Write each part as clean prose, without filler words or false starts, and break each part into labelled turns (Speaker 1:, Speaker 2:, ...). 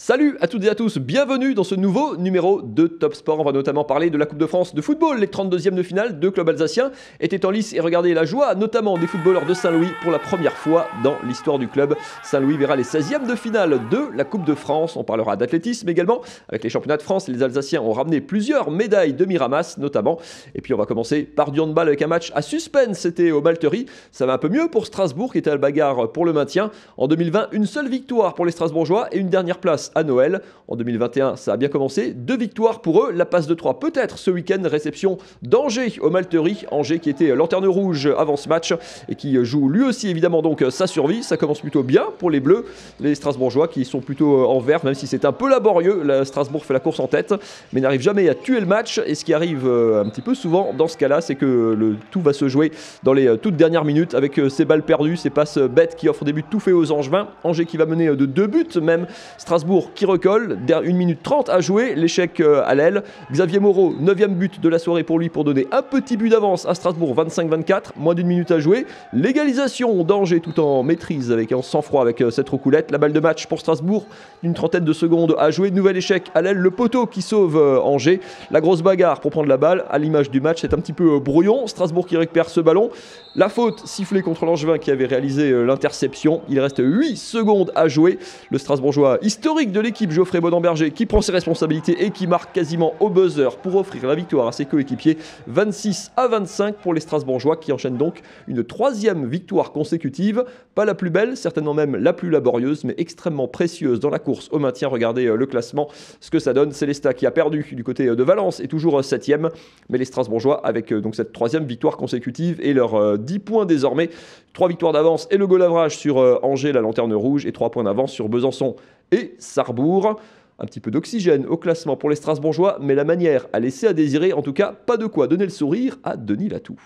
Speaker 1: Salut à toutes et à tous, bienvenue dans ce nouveau numéro de Top Sport. On va notamment parler de la Coupe de France de football. Les 32e de finale, deux clubs alsaciens étaient en lice et regardez la joie, notamment des footballeurs de Saint-Louis pour la première fois dans l'histoire du club. Saint-Louis verra les 16e de finale de la Coupe de France. On parlera d'athlétisme également. Avec les championnats de France, les Alsaciens ont ramené plusieurs médailles de mi-ramasse notamment. Et puis on va commencer par du handball avec un match à suspense. C'était au Malterie. Ça va un peu mieux pour Strasbourg qui était à la bagarre pour le maintien. En 2020, une seule victoire pour les Strasbourgeois et une dernière place à Noël. En 2021, ça a bien commencé. 2 victoires pour eux. La passe de 3 peut-être ce week-end. Réception d'Angers au Malterie. Angers qui était lanterne rouge avant ce match et qui joue lui aussi évidemment donc sa survie. Ça commence plutôt bien pour les Bleus. Les Strasbourgeois qui sont plutôt en vert, même si c'est un peu laborieux. Strasbourg fait la course en tête, mais n'arrive jamais à tuer le match. Et ce qui arrive un petit peu souvent dans ce cas-là, c'est que tout va se jouer dans les toutes dernières minutes avec ces balles perdues, ces passes bêtes qui offrent des buts tout faits aux Angevins. Angers qui va mener de 2 buts même. Strasbourg qui recolle. 1 minute 30 à jouer. L'échec à l'aile. Xavier Moreau, 9e but de la soirée pour lui pour donner un petit but d'avance à Strasbourg, 25-24. Moins d'une minute à jouer. L'égalisation d'Angers tout en maîtrise avec un sang-froid avec cette roucoulette. La balle de match pour Strasbourg. Une trentaine de secondes à jouer. Nouvel échec à l'aile. Le poteau qui sauve Angers. La grosse bagarre pour prendre la balle. À l'image du match, c'est un petit peu brouillon. Strasbourg qui récupère ce ballon. La faute sifflée contre l'Angevin qui avait réalisé l'interception. Il reste 8 secondes à jouer. Le Strasbourgeois historique de l'équipe, Geoffrey Bodemberger, qui prend ses responsabilités et qui marque quasiment au buzzer pour offrir la victoire à ses coéquipiers. 26-25 pour les Strasbourgeois qui enchaînent donc une 3e victoire consécutive. Pas la plus belle, certainement même la plus laborieuse, mais extrêmement précieuse dans la course au maintien. Regardez le classement, ce que ça donne. Célestat qui a perdu du côté de Valence est toujours 7e, mais les Strasbourgeois avec donc cette 3e victoire consécutive et leurs 10 points désormais. 3 victoires d'avance et le goal average sur Angers, la lanterne rouge, et 3 points d'avance sur Besançon et Sarrebourg. Un petit peu d'oxygène au classement pour les Strasbourgeois, mais la manière a laissé à désirer, en tout cas pas de quoi donner le sourire à Denis Latou.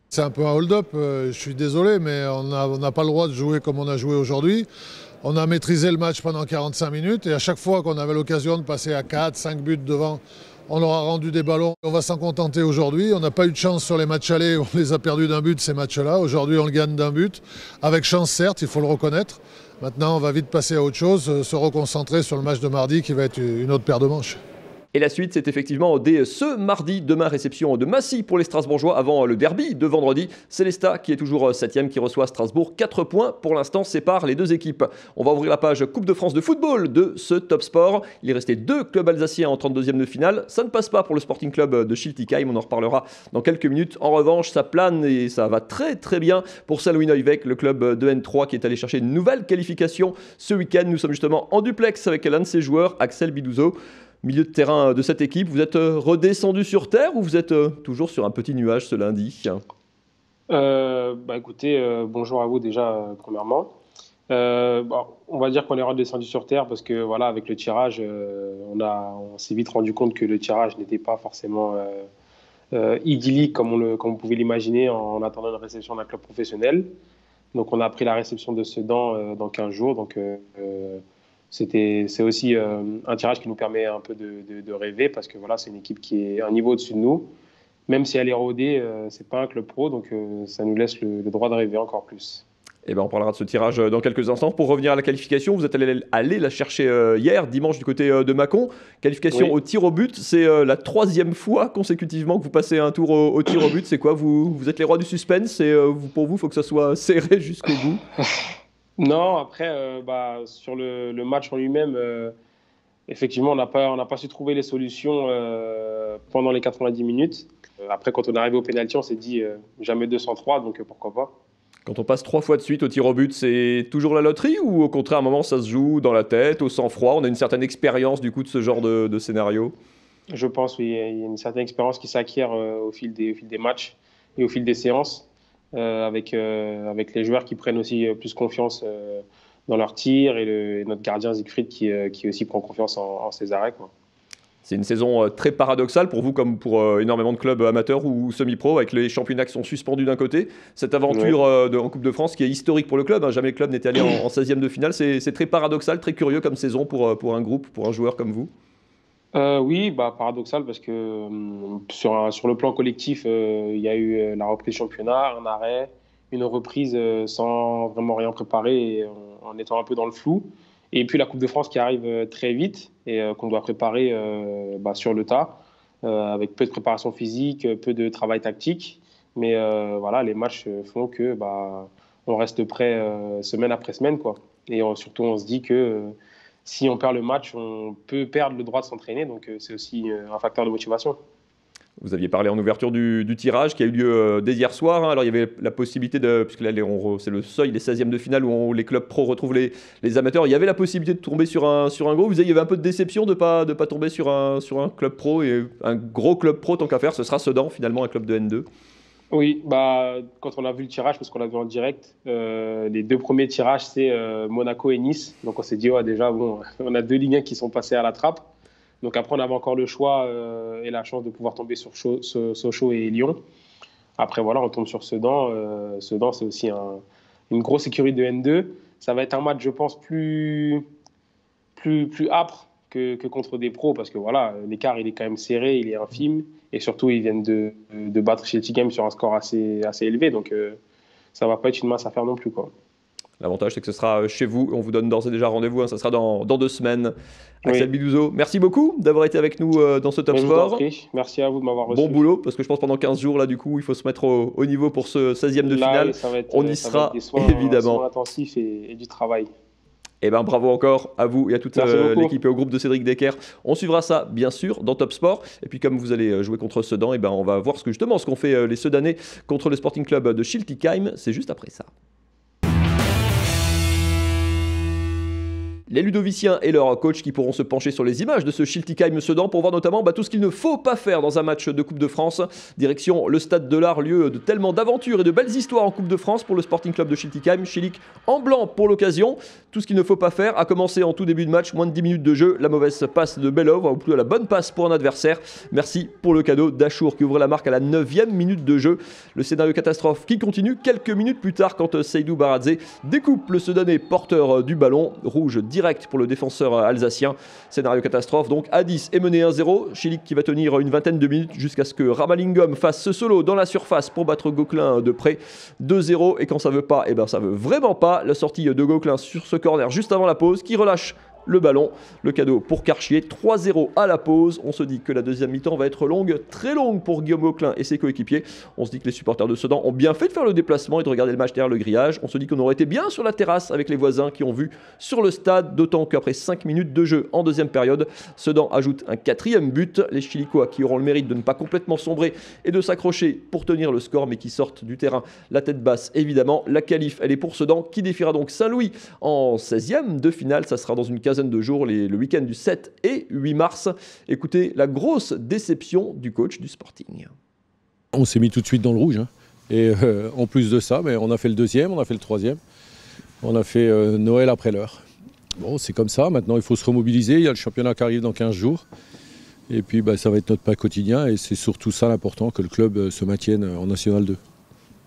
Speaker 2: C'est un peu un hold-up, je suis désolé, mais on n'a pas le droit de jouer comme on a joué aujourd'hui. On a maîtrisé le match pendant 45 minutes et à chaque fois qu'on avait l'occasion de passer à 4, 5 buts devant, on leur a rendu des ballons. On va s'en contenter aujourd'hui. On n'a pas eu de chance sur les matchs allés, on les a perdus d'un but ces matchs-là. Aujourd'hui, on le gagne d'un but, avec chance certes, il faut le reconnaître. Maintenant, on va vite passer à autre chose, se reconcentrer sur le match de mardi qui va être une autre paire de manches.
Speaker 1: Et la suite, c'est effectivement dès ce mardi, demain, réception de Massy pour les Strasbourgeois avant le derby de vendredi. Célestat qui est toujours 7e, qui reçoit Strasbourg. 4 points pour l'instant séparent les deux équipes. On va ouvrir la page Coupe de France de football de ce Top Sport. Il est resté 2 clubs alsaciens en 32e de finale. Ça ne passe pas pour le Sporting Club de Schiltigheim, on en reparlera dans quelques minutes. En revanche, ça plane et ça va très très bien pour Saint-Louis-Neuweg, le club de N3 qui est allé chercher une nouvelle qualification ce week-end. Nous sommes justement en duplex avec l'un de ses joueurs, Axel Bidouzo. Milieu de terrain de cette équipe, vous êtes redescendu sur terre ou vous êtes toujours sur un petit nuage ce lundi ?
Speaker 3: Écoutez, bonjour à vous déjà premièrement. On va dire qu'on est redescendu sur terre parce que voilà, avec le tirage, on s'est vite rendu compte que le tirage n'était pas forcément idyllique comme on pouvait l'imaginer en attendant une réception d'un club professionnel. Donc on a pris la réception de Sedan dans 15 jours. Donc c'est aussi un tirage qui nous permet un peu de rêver parce que voilà, c'est une équipe qui est un niveau au-dessus de nous. Même si elle est rodée, c'est pas un club pro, donc ça nous laisse le droit de rêver encore plus.
Speaker 1: Et on parlera de ce tirage dans quelques instants. Pour revenir à la qualification, vous êtes allé la chercher hier, dimanche, du côté de Mâcon. Qualification au tir au but, c'est la 3e fois consécutivement que vous passez un tour au tir au but. C'est quoi, vous êtes les rois du suspense et pour vous, il faut que ça soit serré jusqu'au bout.
Speaker 3: Non, après, sur le match en lui-même, effectivement, on n'a pas su trouver les solutions pendant les 90 minutes. Après, quand on est arrivé au pénalty, on s'est dit jamais 203, donc pourquoi pas.
Speaker 1: Quand on passe 3 fois de suite au tir au but, c'est toujours la loterie ou au contraire, à un moment, ça se joue dans la tête, au sang-froid? On a une certaine expérience du coup de ce genre de scénario?
Speaker 3: Je pense, oui, il y a une certaine expérience qui s'acquiert au fil des matchs et au fil des séances. Avec les joueurs qui prennent aussi plus confiance dans leur tir et notre gardien Siegfried qui aussi prend confiance en ses arrêts, quoi.
Speaker 1: C'est une saison très paradoxale pour vous comme pour énormément de clubs amateurs ou semi-pro avec les championnats qui sont suspendus d'un côté. Cette aventure en Coupe de France qui est historique pour le club, jamais le club n'était allé en 16e de finale. C'est très paradoxal, très curieux comme saison pour un groupe, pour un joueur comme vous.
Speaker 3: Oui, paradoxal parce que sur le plan collectif, il y a eu la reprise championnat, un arrêt, une reprise sans vraiment rien préparer et en étant un peu dans le flou. Et puis la Coupe de France qui arrive très vite et qu'on doit préparer sur le tas, avec peu de préparation physique, peu de travail tactique. Mais voilà, les matchs font que on reste prêt semaine après semaine, quoi. Et surtout, on se dit que si on perd le match, on peut perdre le droit de s'entraîner. Donc c'est aussi un facteur de motivation.
Speaker 1: Vous aviez parlé en ouverture du tirage qui a eu lieu dès hier soir. Hein. Alors, il y avait la possibilité puisque là, c'est le seuil des 16e de finale où les clubs pro retrouvent les amateurs. Il y avait la possibilité de tomber sur un gros. Il y avait un peu de déception de ne pas tomber sur un club pro. Et un gros club pro, tant qu'à faire, ce sera Sedan, finalement, un club de N2.
Speaker 3: Oui, quand on a vu le tirage, parce qu'on l'a vu en direct, les 2 premiers tirages, c'est Monaco et Nice. Donc, on s'est dit, déjà, on a 2 Ligue 1 qui sont passés à la trappe. Donc après, on avait encore le choix et la chance de pouvoir tomber sur Sochaux et Lyon. Après, voilà, on tombe sur Sedan. Sedan, c'est aussi une grosse écurie de N2. Ça va être un match, je pense, plus âpre que contre des pros parce que voilà, l'écart, il est quand même serré, il est infime. Et surtout, ils viennent de battre Sheltikheim sur un score assez élevé. Donc, ça ne va pas être une mince affaire non plus, quoi.
Speaker 1: L'avantage, c'est que ce sera chez vous. On vous donne d'ores et déjà rendez-vous. Hein, ça sera dans 2 semaines. Axel Bidouzo, merci beaucoup d'avoir été avec nous dans ce Top Sport.
Speaker 3: Merci à vous de m'avoir reçu.
Speaker 1: Bon boulot, parce que je pense pendant 15 jours, là, du coup, il faut se mettre au niveau pour ce 16e de finale. On y sera, évidemment.
Speaker 3: Soins intensifs et du travail.
Speaker 1: Eh bien, bravo encore à vous et à toute l'équipe et au groupe de Cédric Decker. On suivra ça, bien sûr, dans Top Sport. Et puis, comme vous allez jouer contre Sedan, on va voir ce qu'ont fait les Sedanais contre le Sporting Club de Schiltigheim. C'est juste après ça. Les Ludoviciens et leurs coachs qui pourront se pencher sur les images de ce Schiltigheim-Sedan pour voir notamment tout ce qu'il ne faut pas faire dans un match de Coupe de France. Direction le Stade de l'Art, lieu de tellement d'aventures et de belles histoires en Coupe de France pour le Sporting Club de Schiltigheim. Schillig en blanc pour l'occasion. Tout ce qu'il ne faut pas faire a commencé en tout début de match, moins de 10 minutes de jeu. La mauvaise passe de Belov, ou plutôt la bonne passe pour un adversaire. Merci pour le cadeau d'Achour qui ouvre la marque à la 9e minute de jeu. Le scénario catastrophe qui continue quelques minutes plus tard quand Seydou Baradze découpe le Sedanais porteur du ballon. Rouge direct pour le défenseur alsacien. Scénario catastrophe donc à 10 et mené 1-0. Schillig qui va tenir une vingtaine de minutes jusqu'à ce que Ramalingom fasse ce solo dans la surface pour battre Gauquelin de près. 2-0 et quand ça veut pas, ça veut vraiment pas. La sortie de Gauquelin sur ce corner juste avant la pause qui relâche le ballon. Le cadeau pour Karchier, 3-0 à la pause. On se dit que la deuxième mi-temps va être longue, très longue pour Guillaume Gauquelin et ses coéquipiers. On se dit que les supporters de Sedan ont bien fait de faire le déplacement et de regarder le match derrière le grillage. On se dit qu'on aurait été bien sur la terrasse avec les voisins qui ont vu sur le stade, d'autant qu'après 5 minutes de jeu en deuxième période, Sedan ajoute un 4e but. Les Chilicois qui auront le mérite de ne pas complètement sombrer et de s'accrocher pour tenir le score, mais qui sortent du terrain la tête basse évidemment. La qualif, elle est pour Sedan qui défiera donc Saint-Louis en 16e de finale. Ça sera dans une quinzaine de jours, le week-end du 7 et 8 mars. Écoutez la grosse déception du coach du Sporting.
Speaker 4: On s'est mis tout de suite dans le rouge. Hein. Et en plus de ça, on a fait le 2e, on a fait le 3e. On a fait Noël après l'heure. Bon, c'est comme ça. Maintenant, il faut se remobiliser. Il y a le championnat qui arrive dans 15 jours. Et puis, ça va être notre pas quotidien. Et c'est surtout ça l'important, que le club se maintienne en National 2.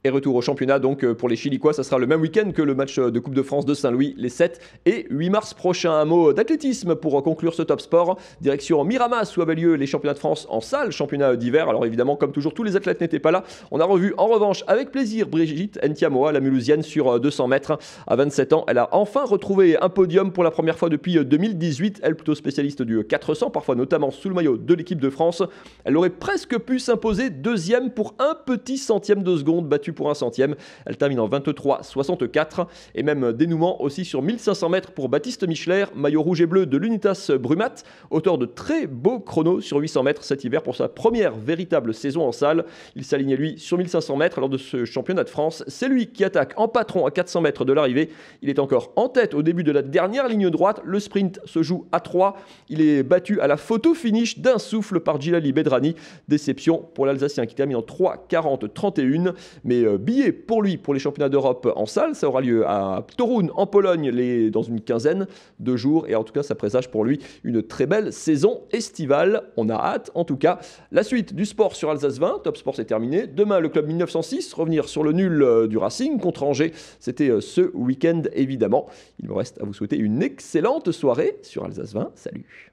Speaker 1: Et retour au championnat donc pour les Chilicois, ça sera le même week-end que le match de Coupe de France de Saint-Louis, les 7 et 8 mars prochains. Un mot d'athlétisme pour conclure ce Top Sport. Direction Miramas où avaient lieu les championnats de France en salle, championnat d'hiver. Alors évidemment, comme toujours, tous les athlètes n'étaient pas là. On a revu en revanche avec plaisir Brigitte Ntiamoa, la Mulhousienne, sur 200 mètres. À 27 ans, elle a enfin retrouvé un podium pour la première fois depuis 2018. Elle plutôt spécialiste du 400, parfois notamment sous le maillot de l'équipe de France. Elle aurait presque pu s'imposer deuxième pour un petit centième de seconde, battu pour un centième. Elle termine en 23,64 et même dénouement aussi sur 1500 mètres pour Baptiste Michler, maillot rouge et bleu de l'Unitas Brumat, auteur de très beaux chronos sur 800 mètres cet hiver pour sa première véritable saison en salle. Il s'alignait lui sur 1500 mètres lors de ce championnat de France. C'est lui qui attaque en patron à 400 mètres de l'arrivée. Il est encore en tête au début de la dernière ligne droite. Le sprint se joue à 3. Il est battu à la photo finish d'un souffle par Djilali Bedrani. Déception pour l'Alsacien qui termine en 3,40,31. Mais billet pour lui pour les championnats d'Europe en salle. Ça aura lieu à Toruń en Pologne dans une quinzaine de jours. Et en tout cas, ça présage pour lui une très belle saison estivale. On a hâte en tout cas. La suite du sport sur Alsace 20. Top Sport, c'est terminé. Demain, le club 1906. Revenir sur le nul du Racing contre Angers. C'était ce week-end évidemment. Il me reste à vous souhaiter une excellente soirée sur Alsace 20. Salut.